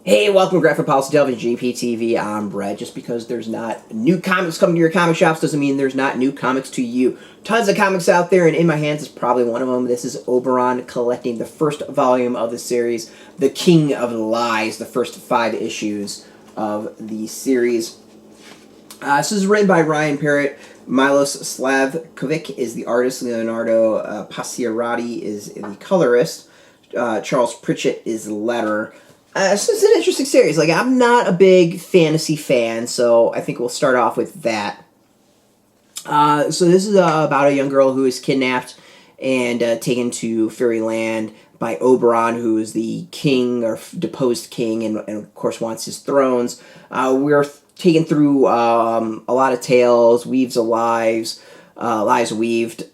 Hey, welcome to Graphic Policy Television, GPTV. I'm Brett. Just because there's not new comics coming to your comic shops doesn't mean there's not new comics to you. Tons of comics out there, and in my hands is probably one of them. This is Oberon collecting the first volume of the series, The King of Lies, the first 5 issues of the series. This is written by Ryan Parrott. Milos Slavkovic is the artist. Leonardo Paciarotti is the colorist. Charles Pritchett is the letterer. So it's an interesting series. Like, I'm not a big fantasy fan, so I think we'll start off with that. So this is about a young girl who is kidnapped and taken to fairyland by Oberon, who is the king, or deposed king, and of course wants his thrones. We're taken through a lot of tales, weaves of lives weaved,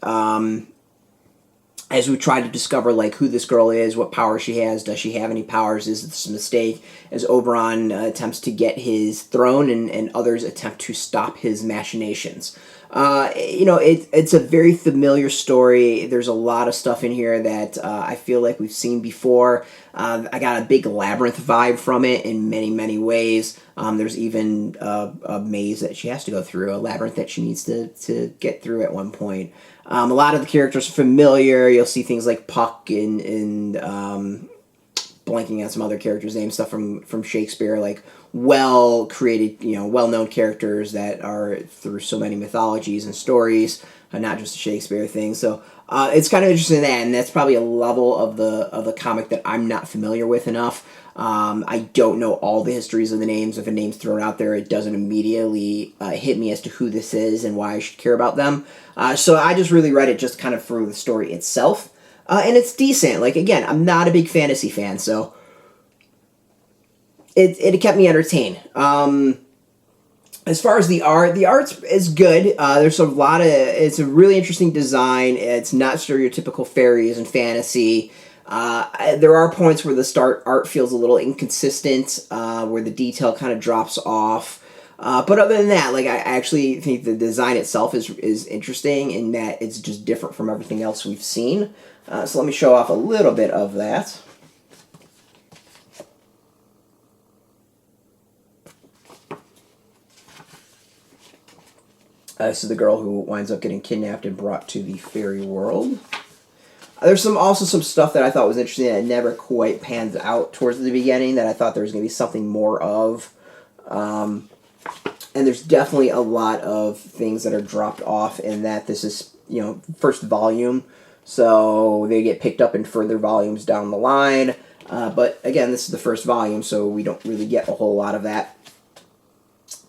as we try to discover, like, who this girl is, what power she has, does she have any powers, is this a mistake, as Oberon attempts to get his throne and others attempt to stop his machinations. It's a very familiar story. There's a lot of stuff in here that I feel like we've seen before. I got a big Labyrinth vibe from it in many, many ways. There's even a maze that she has to go through, a labyrinth that she needs to get through at one point. A lot of the characters are familiar. You'll see things like Puck and blanking on some other characters' names, stuff from Shakespeare, like well-created, well-known characters that are through so many mythologies and stories, not just a Shakespeare thing. So it's kind of interesting and that's probably a level of the comic that I'm not familiar with enough. I don't know all the histories of the names. If a name's thrown out there, it doesn't immediately hit me as to who this is and why I should care about them. So I just really read it just kind of for the story itself. And it's decent. Like, again, I'm not a big fantasy fan, so it kept me entertained. As far as the art is good. There's a lot of, it's a really interesting design. It's not stereotypical fairies and fantasy. There are points where the art feels a little inconsistent, where the detail kind of drops off. But other than that, like, I actually think the design itself is interesting in that it's just different from everything else we've seen. So let me show off a little bit of that. This is the girl who winds up getting kidnapped and brought to the fairy world. There's also some stuff that I thought was interesting that never quite pans out towards the beginning that I thought there was going to be something more of. And there's definitely a lot of things that are dropped off in that this is, first volume. So they get picked up in further volumes down the line. But again, this is the first volume, so we don't really get a whole lot of that.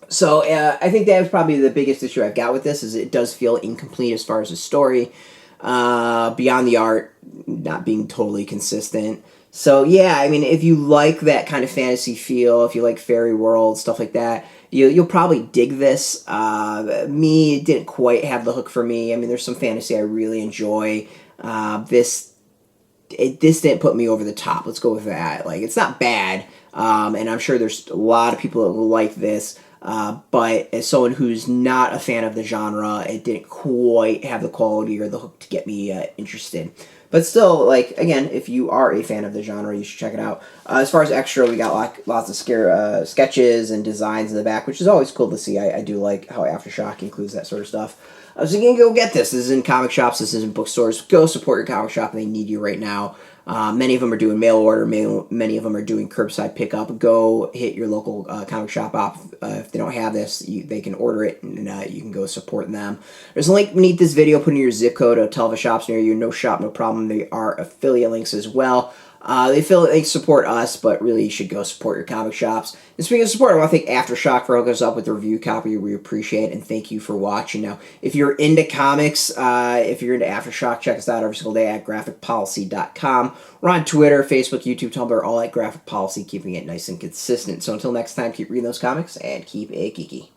So I think that was probably the biggest issue I've got with this, is it does feel incomplete as far as the story. Beyond the art not being totally consistent. So yeah, I mean, if you like that kind of fantasy feel, if you like fairy world, stuff like that, you'll probably dig this. It didn't quite have the hook for me. I mean, there's some fantasy I really enjoy. This didn't put me over the top. Let's go with that. Like, it's not bad, and I'm sure there's a lot of people that will like this. But as someone who's not a fan of the genre, it didn't quite have the quality or the hook to get me interested. But still, like, again, if you are a fan of the genre, you should check it out. As far as extra, we got lots of sketches and designs in the back, which is always cool to see. I do like how AfterShock includes that sort of stuff. So you can go get this. This is in comic shops. This is in bookstores. Go support your comic shop. They need you right now. Many of them are doing mail order. Many of them are doing curbside pickup. Go hit your local comic shop up. If they don't have this, they can order it, and you can go support them. There's a link beneath this video. Put in your zip code to tell the shops near you. No shop, no problem. They are affiliate links as well. They support us, but really you should go support your comic shops. And speaking of support, I want to thank AfterShock for hooking us up with the review copy. We appreciate it, and thank you for watching. Now, if you're into comics, if you're into AfterShock, check us out every single day at graphicpolicy.com. We're on Twitter, Facebook, YouTube, Tumblr, all at Graphic Policy, keeping it nice and consistent. So until next time, keep reading those comics, and keep it geeky.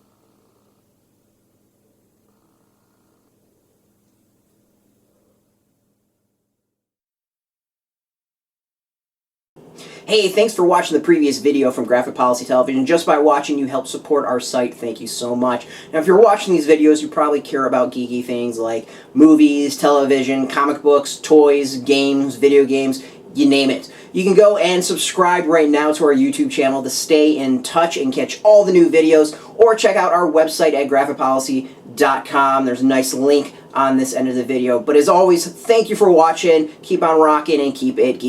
Hey, thanks for watching the previous video from Graphic Policy Television. Just by watching, you help support our site. Thank you so much. Now, if you're watching these videos, you probably care about geeky things like movies, television, comic books, toys, games, video games. you name it. You can go and subscribe right now to our YouTube channel to stay in touch and catch all the new videos, or check out our website at graphicpolicy.com. There's a nice link on this end of the video. But as always, thank you for watching. Keep on rocking and keep it geeky.